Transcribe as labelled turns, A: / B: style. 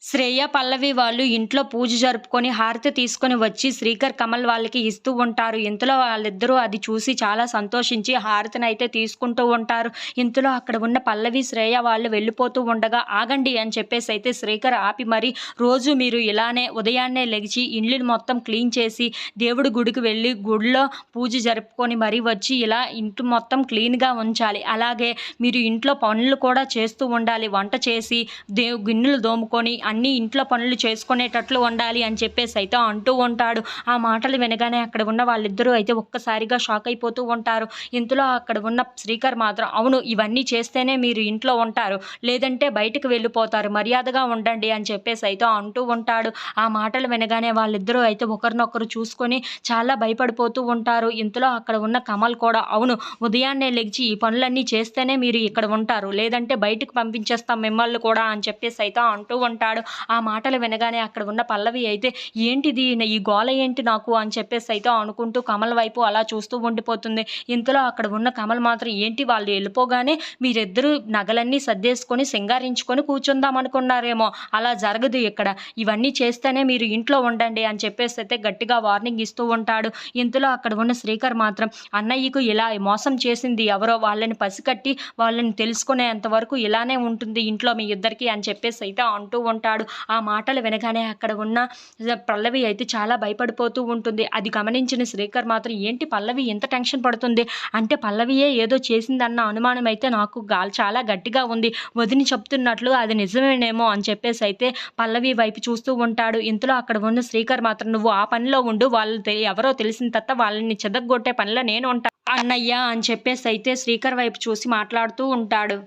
A: శ్రేయ, పల్లవి వాళ్ళు ఇంట్లో పూజ జరుపుకొని హారతి తీసుకొని వచ్చి శ్రీకర్, కమల్ వాళ్ళకి ఇస్తూ ఉంటారు. ఇంతలో వాళ్ళిద్దరూ అది చూసి చాలా సంతోషించి హారతినైతే తీసుకుంటూ ఉంటారు. ఇంతలో అక్కడ ఉన్న పల్లవి, శ్రేయ వాళ్ళు వెళ్ళిపోతూ ఉండగా ఆగండి అని చెప్పేసైతే శ్రీకర్ ఆపి మరి రోజు మీరు ఇలానే ఉదయాన్నే లెగిచి ఇల్లుని మొత్తం క్లీన్ చేసి దేవుడి గుడికి వెళ్ళి గుడిలో పూజ జరుపుకొని మరీ వచ్చి ఇలా ఇంటి మొత్తం క్లీన్‌గా ఉంచాలి. అలాగే మీరు ఇంట్లో పనులు కూడా చేస్తూ ఉండాలి. వంట చేసి గిన్నెలు తోముకొని అన్నీ ఇంట్లో పనులు చేసుకునేటట్లు ఉండాలి అని చెప్పేసి అయితే అంటూ ఉంటాడు. ఆ మాటలు వినగానే అక్కడ ఉన్న వాళ్ళిద్దరూ అయితే ఒక్కసారిగా షాక్ అయిపోతూ ఉంటారు. ఇంతలో అక్కడ ఉన్న శ్రీకర్ మాత్రం అవును, ఇవన్నీ చేస్తేనే మీరు ఇంట్లో ఉంటారు, లేదంటే బయటకు వెళ్ళిపోతారు, మర్యాదగా ఉండండి అని చెప్పేసి అయితే అంటూ ఉంటాడు. ఆ మాటలు వినగానే వాళ్ళిద్దరూ అయితే ఒకరినొకరు చూసుకొని చాలా భయపడిపోతూ ఉంటారు. ఇంతలో అక్కడ ఉన్న కమల్ కూడా అవును, ఉదయాన్నే లెగిచి ఈ పనులన్నీ చేస్తేనే మీరు ఇక్కడ ఉంటారు, లేదంటే బయటకు పంపించేస్తాం మిమ్మల్ని కూడా అని చెప్పేసి అయితే అంటూ ఉంటాడు. ఆ మాటలు వినగానే అక్కడ ఉన్న పల్లవి అయితే ఏంటిది, ఈ గోల ఏంటి నాకు అని చెప్పేసి అయితే అనుకుంటూ కమల్ వైపు అలా చూస్తూ ఉండిపోతుంది. ఇంతలో అక్కడ ఉన్న కమల్ మాత్రం ఏంటి వాళ్ళు వెళ్ళిపోగానే మీరిద్దరూ నగలన్నీ సర్దేసుకొని సింగారించుకొని కూర్చుందాం అనుకున్నారేమో, అలా జరగదు ఇక్కడ, ఇవన్నీ చేస్తేనే మీరు ఇంట్లో ఉండండి అని చెప్పేసి అయితే గట్టిగా వార్నింగ్ ఇస్తూ ఉంటాడు. ఇంతలో అక్కడ ఉన్న శ్రీకర్ మాత్రం అన్నయ్యకు ఇలా మోసం చేసింది ఎవరో వాళ్ళని పసికట్టి వాళ్ళని తెలుసుకునేంత వరకు ఇలానే ఉంటుంది ఇంట్లో మీ ఇద్దరికి అని చెప్పేసి అయితే అంటూ ఉంటాడు. ఆ మాటలు వినగానే అక్కడ ఉన్న పల్లవి అయితే చాలా భయపడిపోతూ ఉంటుంది. అది గమనించిన శ్రీకర్ మాత్రం ఏంటి పల్లవి ఎంత టెన్షన్ పడుతుంది అంటే పల్లవియే ఏదో చేసిందన్న అనుమానం అయితే నాకు చాలా గట్టిగా ఉంది, వదిని చెప్తున్నట్లు అది నిజమేనేమో అని చెప్పేసి అయితే పల్లవి వైపు చూస్తూ ఉంటాడు. ఇంతలో అక్కడ ఉన్న శ్రీకర్ మాత్రం నువ్వు ఆ పనిలో ఉండు, వాళ్ళు ఎవరో తెలిసిన తర్వాత వాళ్ళని చెదగొట్టే పనిలో నేను ఉంటాను అన్నయ్య అని చెప్పేసి అయితే శ్రీకర్ వైపు చూసి మాట్లాడుతూ ఉంటాడు.